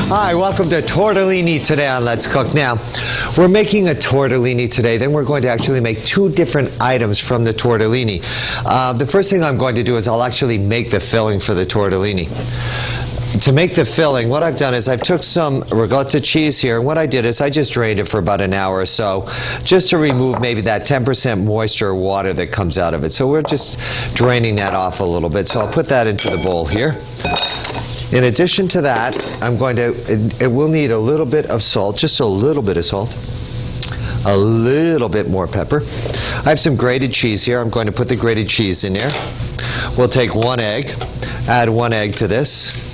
Hi, welcome to Tortellini today on Let's Cook. Now, we're making a tortellini today. Then we're going to actually make two different items from the tortellini. The first thing I'm going to do is I'll actually make the filling for the tortellini. To make the filling, what I've done is I've took some ricotta cheese here, and what I did is I just drained it for about an hour or so, just to remove maybe that 10% moisture or water that comes out of it. So we're just draining that off a little bit. So I'll put that into the bowl here. In addition to that, it will need a little bit of salt, just a little bit of salt, a little bit more pepper. I have some grated cheese here. I'm going to put the grated cheese in there. We'll take one egg, add one egg to this.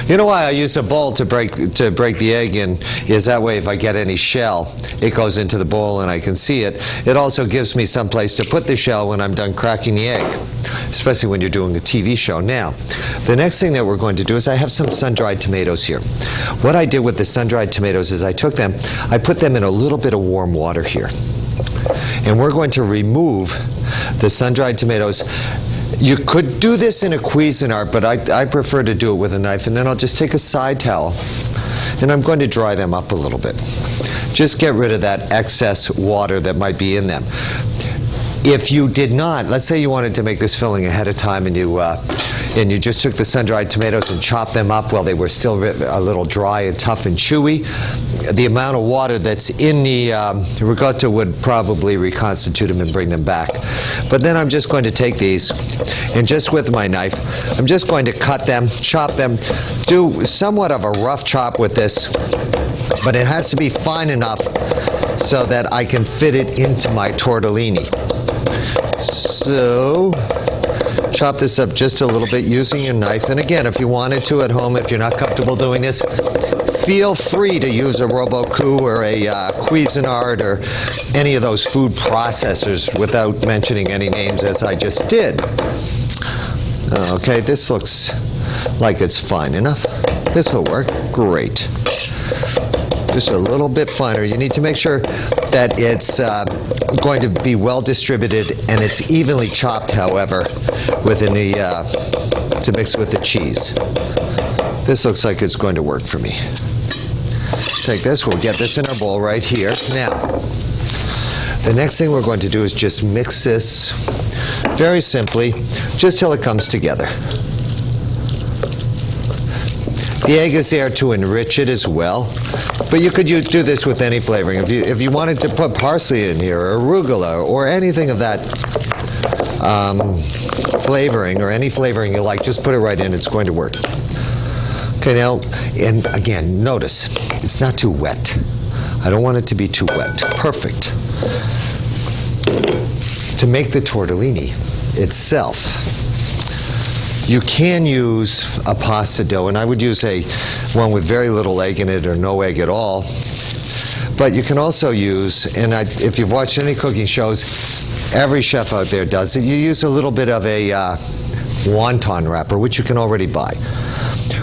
You know why I use a bowl to break the egg in is that way if I get any shell, it goes into the bowl and I can see it. It also gives me some place to put the shell when I'm done cracking the egg, especially when you're doing a TV show. Now, the next thing that we're going to do is I have some sun-dried tomatoes here. What I did with the sun-dried tomatoes is I put them in a little bit of warm water here. And we're going to remove the sun-dried tomatoes. You could do this in a Cuisinart, but I prefer to do it with a knife. And then I'll just take a side towel, and I'm going to dry them up a little bit. Just get rid of that excess water that might be in them. If you did not, let's say you wanted to make this filling ahead of time and you just took the sun-dried tomatoes and chopped them up while they were still a little dry and tough and chewy, the amount of water that's in the ricotta would probably reconstitute them and bring them back. But then I'm just going to take these and just with my knife, I'm just going to cut them, chop them, do somewhat of a rough chop with this, but it has to be fine enough so that I can fit it into my tortellini. So, chop this up just a little bit using your knife. And again, if you wanted to at home, if you're not comfortable doing this, feel free to use a Robot-Coupe or a Cuisinart or any of those food processors without mentioning any names as I just did. Okay, this looks like it's fine enough. This will work. Great. Just a little bit finer. You need to make sure that it's going to be well distributed and it's evenly chopped, however, within to mix with the cheese. This looks like it's going to work for me. Take this, we'll get this in our bowl right here. Now, the next thing we're going to do is just mix this very simply, just till it comes together. The egg is there to enrich it as well, but you could do this with any flavoring. If you wanted to put parsley in here, or arugula, or anything of that flavoring, or any flavoring you like, just put it right in. It's going to work. Okay, now, and again, notice, it's not too wet. I don't want it to be too wet. Perfect. To make the tortellini itself, you can use a pasta dough, and I would use one with very little egg in it or no egg at all. But you can also use, and if you've watched any cooking shows, every chef out there does it, you use a little bit of a wonton wrapper, which you can already buy.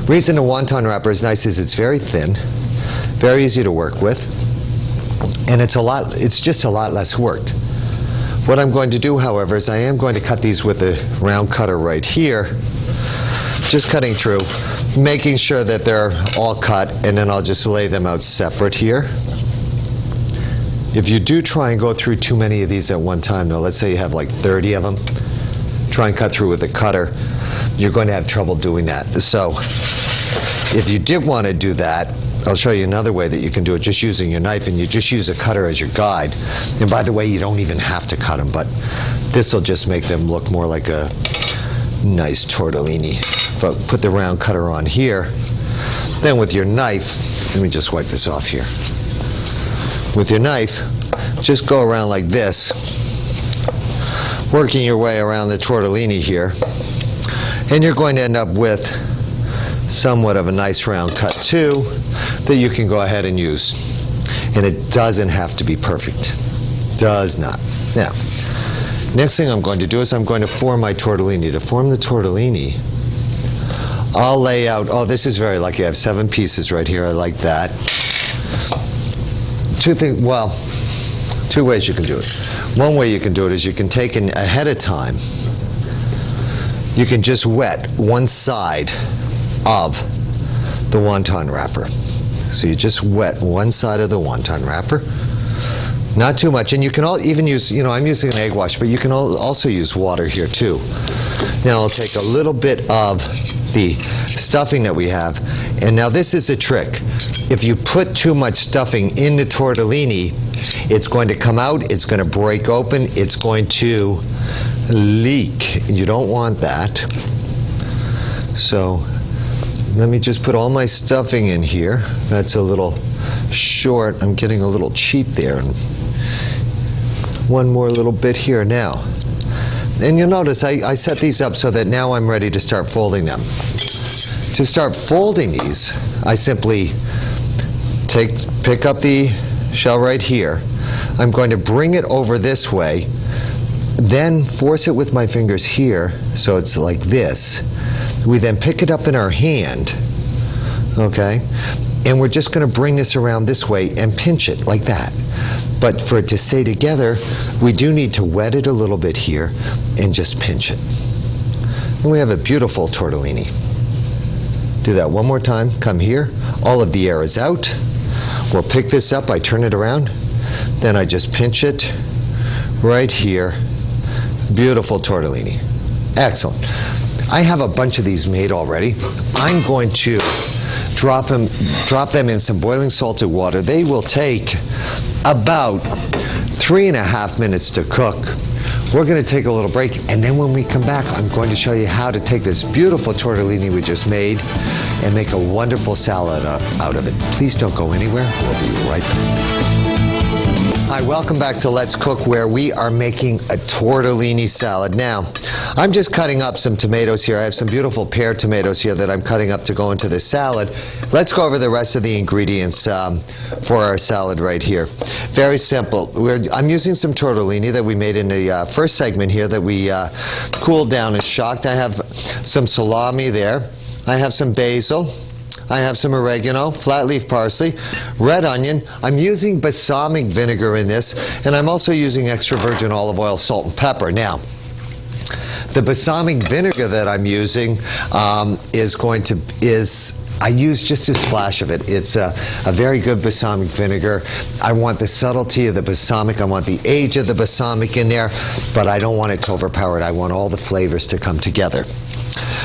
Reason a wonton wrapper is nice is it's very thin, very easy to work with, and it's just a lot less work. What I'm going to do, however, is I am going to cut these with a round cutter right here, just cutting through, making sure that they're all cut, and then I'll just lay them out separate here. If you do try and go through too many of these at one time, though, let's say you have like 30 of them, try and cut through with a cutter, you're going to have trouble doing that. So if you did want to do that, I'll show you another way that you can do it just using your knife, and you just use a cutter as your guide. And by the way, you don't even have to cut them, but this will just make them look more like a nice tortellini. But put the round cutter on here. Then with your knife, let me just wipe this off here. With your knife, just go around like this, working your way around the tortellini here. And you're going to end up with somewhat of a nice round cut too that you can go ahead and use. And it doesn't have to be perfect. Does not. Now, next thing I'm going to do is I'm going to form my tortellini. To form the tortellini, I'll lay out, oh, this is very lucky. I have 7 pieces right here. I like that. Two ways you can do it. One way you can do it is you can take in ahead of time, you can just wet one side of the wonton wrapper. So you just wet one side of the wonton wrapper. Not too much, and you can even use, I'm using an egg wash, but you can also use water here too. Now I'll take a little bit of the stuffing that we have, and now this is a trick. If you put too much stuffing in the tortellini, it's going to come out, it's going to break open, it's going to leak. You don't want that. So let me just put all my stuffing in here. That's a little short. I'm getting a little cheap there. And one more little bit here now. And you'll notice I set these up so that now I'm ready to start folding them. To start folding these, I simply pick up the shell right here. I'm going to bring it over this way, then force it with my fingers here so it's like this. We then pick it up in our hand, okay? And we're just going to bring this around this way and pinch it like that. But for it to stay together, we do need to wet it a little bit here and just pinch it. And we have a beautiful tortellini. Do that one more time. Come here. All of the air is out. We'll pick this up. I turn it around. Then I just pinch it right here. Beautiful tortellini. Excellent. I have a bunch of these made already. I'm going to drop them in some boiling salted water. They will take about 3.5 minutes to cook. We're going to take a little break, and then when we come back, I'm going to show you how to take this beautiful tortellini we just made and make a wonderful salad out of it. Please don't go anywhere. We'll be right back. Hi, welcome back to Let's Cook, where we are making a tortellini salad. Now, I'm just cutting up some tomatoes here. I have some beautiful pear tomatoes here that I'm cutting up to go into the salad. Let's go over the rest of the ingredients for our salad right here. Very simple. I'm using some tortellini that we made in the first segment here that we cooled down and shocked. I have some salami there. I have some basil. I have some oregano, flat leaf parsley, red onion. I'm using balsamic vinegar in this, and I'm also using extra virgin olive oil, salt, and pepper. Now, the balsamic vinegar that I'm using I use just a splash of it. It's a very good balsamic vinegar. I want the subtlety of the balsamic. I want the age of the balsamic in there, but I don't want it to overpower it. I want all the flavors to come together.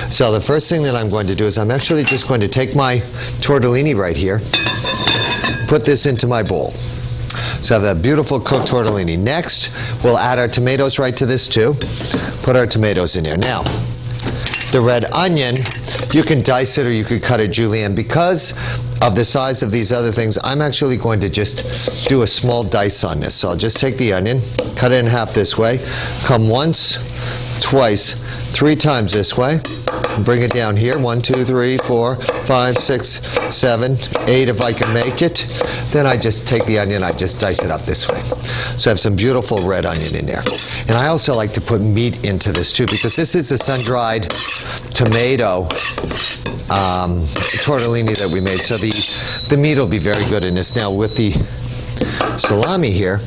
So the first thing that I'm going to do is I'm actually just going to take my tortellini right here, put this into my bowl. So I have that beautiful cooked tortellini. Next, we'll add our tomatoes right to this too. Put our tomatoes in there. Now, the red onion, you can dice it or you could cut it julienne. Because of the size of these other things, I'm actually going to just do a small dice on this. So I'll just take the onion, cut it in half this way, come once, twice, 3 times this way, bring it down here, 1, 2, 3, 4, 5, 6, 7, 8 if I can make it. Then I just take the onion, I just dice it up this way. So I have some beautiful red onion in there. And I also like to put meat into this too, because this is a sun-dried tomato tortellini that we made. So the meat will be very good in this. Now with the salami here,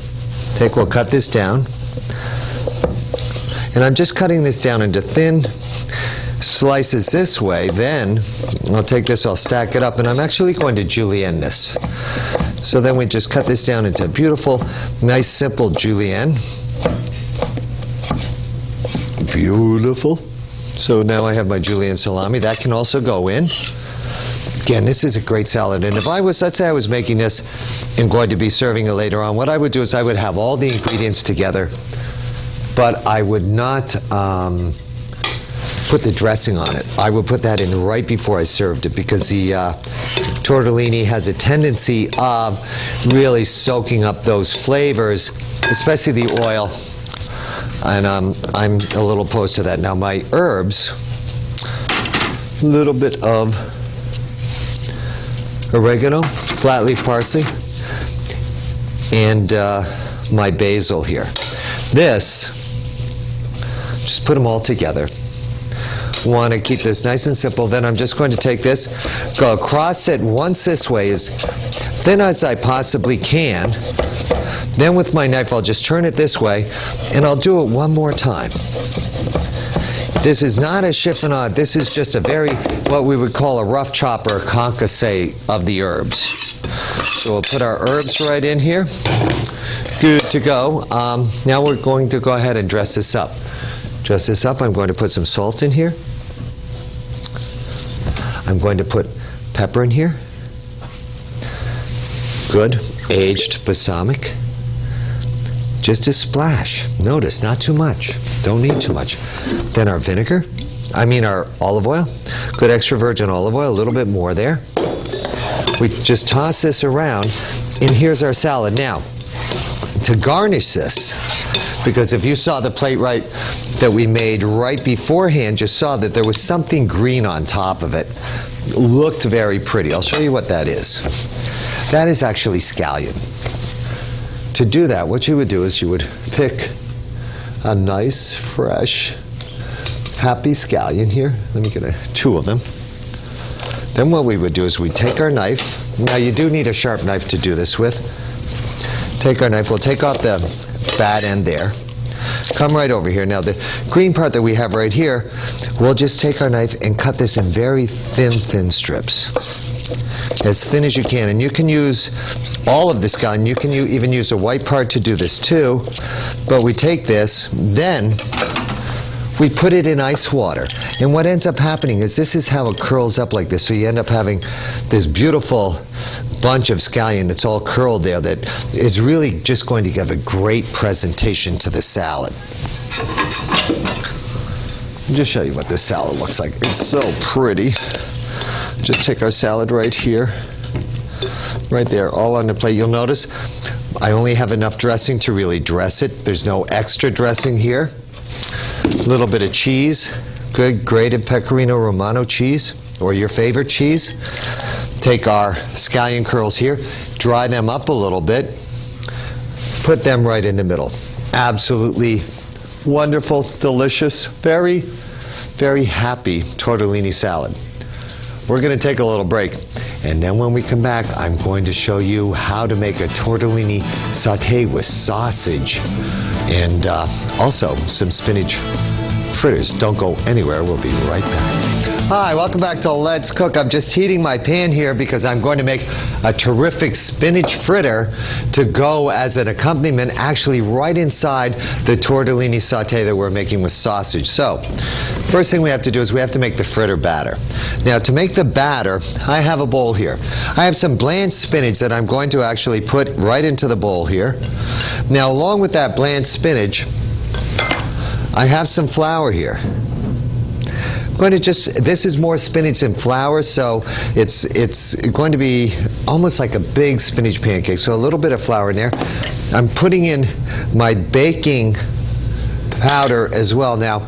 we'll cut this down. And I'm just cutting this down into thin slices this way. Then I'll take this, I'll stack it up, and I'm actually going to julienne this. So then we just cut this down into beautiful, nice, simple julienne. Beautiful. So now I have my julienne salami. That can also go in. Again, this is a great salad. And if let's say I was making this and going to be serving it later on, what I would do is I would have all the ingredients together, but I would not put the dressing on it. I would put that in right before I served it, because the tortellini has a tendency of really soaking up those flavors, especially the oil, and I'm a little opposed to that. Now my herbs, a little bit of oregano, flat leaf parsley, and my basil here. This, just put them all together. Want to keep this nice and simple. Then I'm just going to take this, go across it once this way, as thin as I possibly can. Then with my knife, I'll just turn it this way, and I'll do it one more time. This is not a chiffonade. This is just a very, what we would call a rough chop or concasse of the herbs. So we'll put our herbs right in here. Good to go. Now we're going to go ahead and dress this up. Dress this up. I'm going to put some salt in here. I'm going to put pepper in here. Good aged balsamic. Just a splash. Notice, not too much. Don't need too much. Then our vinegar, our olive oil. Good extra virgin olive oil, a little bit more there. We just toss this around, and here's our salad. Now, to garnish this, because if you saw the plate right that we made right beforehand, you saw that there was something green on top of it. It looked very pretty. I'll show you what that is. That is actually scallion. To do that, what you would do is you would pick a nice, fresh, happy scallion here. Let me get two of them. Then what we would do is we'd take our knife. Now you do need a sharp knife to do this with. Take our knife, we'll take off the bad end there. Come right over here. Now the green part that we have right here, we'll just take our knife and cut this in very thin strips. As thin as you can. And you can use all of this scallion. You can even use the white part to do this too. But we take this, then we put it in ice water. And what ends up happening is this is how it curls up like this. So you end up having this beautiful bunch of scallion that's all curled there that is really just going to give a great presentation to the salad. I'll just show you what this salad looks like. It's so pretty. Just take our salad right here, right there, all on the plate. You'll notice I only have enough dressing to really dress it. There's no extra dressing here. A little bit of cheese, good grated Pecorino Romano cheese, or your favorite cheese. Take our scallion curls here, dry them up a little bit, put them right in the middle. Absolutely wonderful, delicious, very, very happy tortellini salad. We're going to take a little break, and then when we come back, I'm going to show you how to make a tortellini sauté with sausage and also some spinach fritters. Don't go anywhere. We'll be right back. Hi, welcome back to Let's Cook. I'm just heating my pan here because I'm going to make a terrific spinach fritter to go as an accompaniment actually right inside the tortellini sauté that we're making with sausage. So, first thing we have to do is we have to make the fritter batter. Now, to make the batter, I have a bowl here. I have some bland spinach that I'm going to actually put right into the bowl here. Now, along with that bland spinach, I have some flour here. This is more spinach than flour, so it's going to be almost like a big spinach pancake. So a little bit of flour in there. I'm putting in my baking powder as well. Now,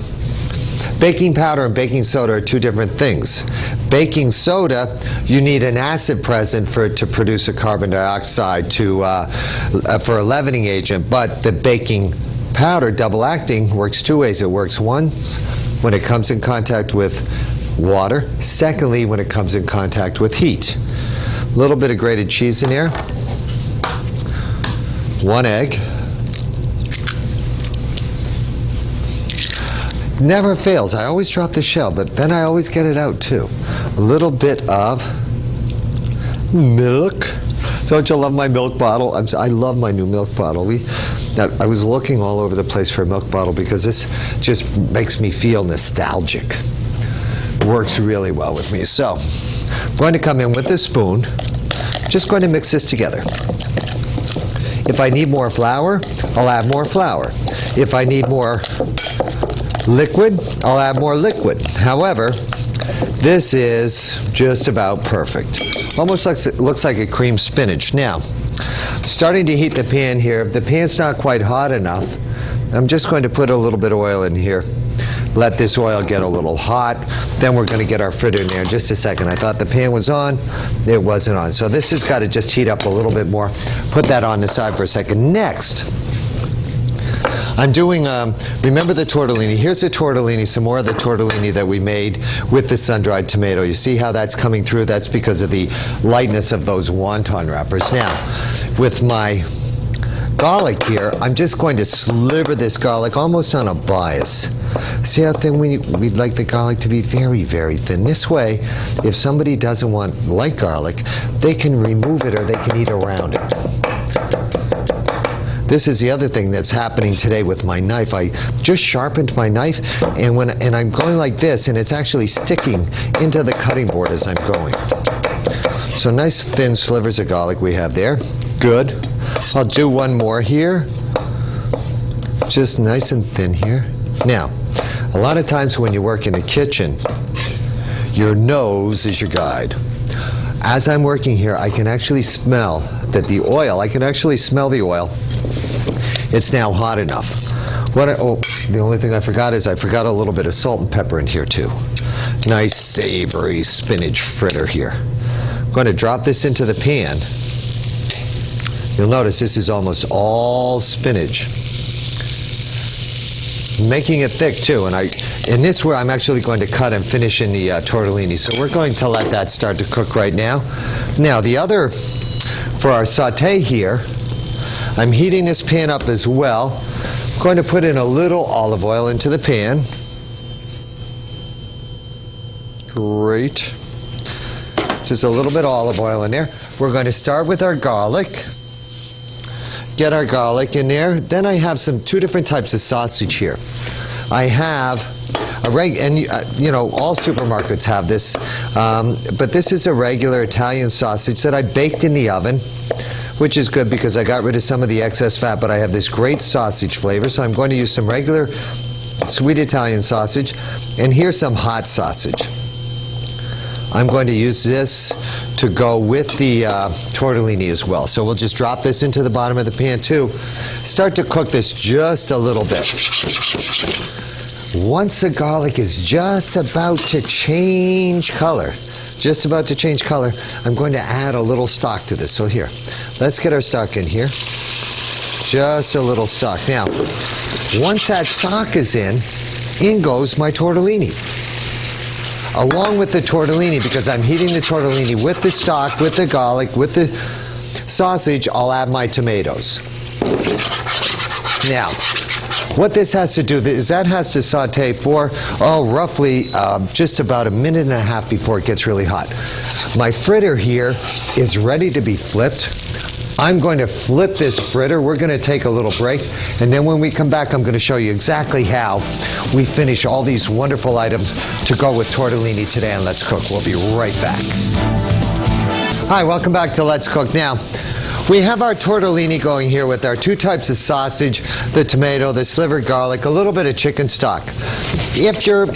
baking powder and baking soda are two different things. Baking soda, you need an acid present for it to produce a carbon dioxide for a leavening agent, but the baking powder, double acting, works two ways. It works once when it comes in contact with water. Secondly, when it comes in contact with heat. A little bit of grated cheese in here. 1 egg. Never fails. I always drop the shell, but then I always get it out too. A little bit of milk. Don't you love my milk bottle? I love my new milk bottle. I was looking all over the place for a milk bottle because this just makes me feel nostalgic. Works really well with me. So, I'm going to come in with a spoon. Just going to mix this together. If I need more flour, I'll add more flour. If I need more liquid, I'll add more liquid. However, this is just about perfect. Almost looks like a cream spinach. Now, starting to heat the pan here. If the pan's not quite hot enough, I'm just going to put a little bit of oil in here. Let this oil get a little hot. Then we're going to get our fritter in there in just a second. I thought the pan was on. It wasn't on. So this has got to just heat up a little bit more. Put that on the side for a second. Next, I'm doing, remember the tortellini. Here's the tortellini, some more of the tortellini that we made with the sun-dried tomato. You see how that's coming through? That's because of the lightness of those wonton wrappers. Now, with my garlic here, I'm just going to sliver this garlic almost on a bias. See how thin we'd like the garlic to be? Very, very thin. This way, if somebody doesn't like garlic, they can remove it or they can eat around it. This is the other thing that's happening today with my knife. I just sharpened my knife, and I'm going like this, and it's actually sticking into the cutting board as I'm going. So nice thin slivers of garlic we have there. Good. I'll do one more here. Just nice and thin here. Now, a lot of times when you work in a kitchen, your nose is your guide. As I'm working here, I can actually smell that the oil, the oil. It's now hot enough. The only thing I forgot is I forgot a little bit of salt and pepper in here too. Nice savory spinach fritter here. I'm going to drop this into the pan. You'll notice this is almost all spinach. I'm making it thick too, and in this where I'm actually going to cut and finish in the tortellini. So we're going to let that start to cook right now. Now the other, for our sauté here, I'm heating this pan up as well. I'm going to put in a little olive oil into the pan. Great. Just a little bit of olive oil in there. We're going to start with our garlic. Get our garlic in there. Then I have two different types of sausage here. I have all supermarkets have this, but this is a regular Italian sausage that I baked in the oven, which is good because I got rid of some of the excess fat, but I have this great sausage flavor, so I'm going to use some regular sweet Italian sausage, and here's some hot sausage. I'm going to use this to go with the tortellini as well. So we'll just drop this into the bottom of the pan too. Start to cook this just a little bit. Once the garlic is just about to change color, I'm going to add a little stock to this. So here, let's get our stock in here. Just a little stock. Now, once that stock is in goes my tortellini. Along with the tortellini, because I'm heating the tortellini with the stock, with the garlic, with the sausage, I'll add my tomatoes. Now, what this has to do is that has to saute for, roughly just about a minute and a half before it gets really hot. My fritter here is ready to be flipped. I'm going to flip this fritter. We're going to take a little break, and then when we come back, I'm going to show you exactly how we finish all these wonderful items to go with tortellini today on Let's Cook. We'll be right back. Hi, welcome back to Let's Cook. Now, we have our tortellini going here with our two types of sausage, the tomato, the slivered garlic, a little bit of chicken stock. If you're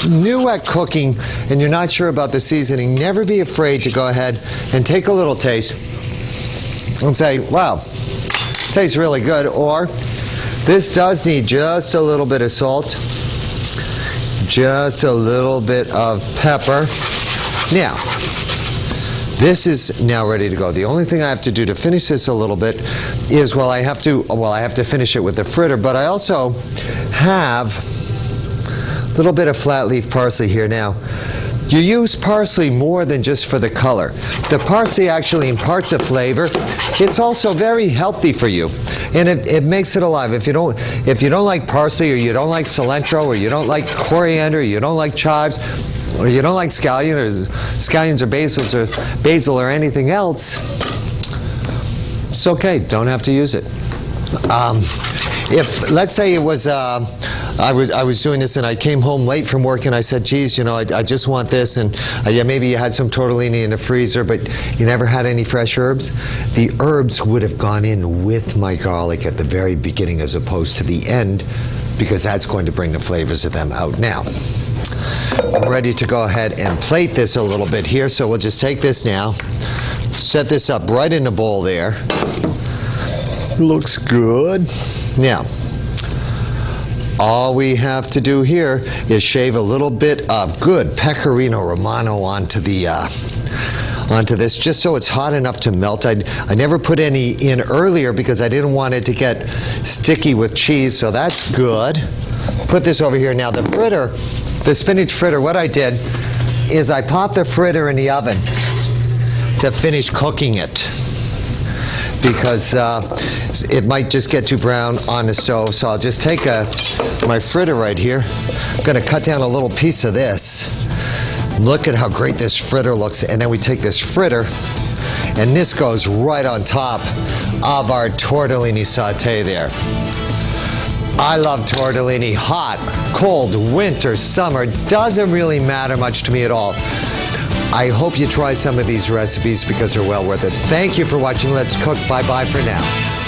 new at cooking and you're not sure about the seasoning, never be afraid to go ahead and take a little taste and say, wow, tastes really good, or this does need just a little bit of salt, just a little bit of pepper. Now, this is now ready to go. The only thing I have to do to finish this a little bit is, I have to finish it with the fritter, but I also have a little bit of flat leaf parsley here. Now, you use parsley more than just for the color. The parsley actually imparts a flavor. It's also very healthy for you, and it makes it alive. If you don't like parsley, or you don't like cilantro, or you don't like coriander, or you don't like chives, or you don't like scallions or basil or anything else, it's okay. Don't have to use it. If let's say it was I was doing this and I came home late from work and I said, geez, I just want this, and maybe you had some tortellini in the freezer, but you never had any fresh herbs. The herbs would have gone in with my garlic at the very beginning as opposed to the end, because that's going to bring the flavors of them out. Now, I'm ready to go ahead and plate this a little bit here, so we'll just take this now, set this up right in the bowl there. Looks good. Now, all we have to do here is shave a little bit of good Pecorino Romano onto this, just so it's hot enough to melt. I never put any in earlier because I didn't want it to get sticky with cheese, so that's good. Put this over here. Now the fritter, the spinach fritter, what I did is I popped the fritter in the oven to finish cooking it. because it might just get too brown on the stove. So I'll just take my fritter right here. I'm going to cut down a little piece of this. Look at how great this fritter looks. And then we take this fritter, and this goes right on top of our tortellini saute there. I love tortellini, hot, cold, winter, summer, doesn't really matter much to me at all. I hope you try some of these recipes because they're well worth it. Thank you for watching Let's Cook. Bye-bye for now.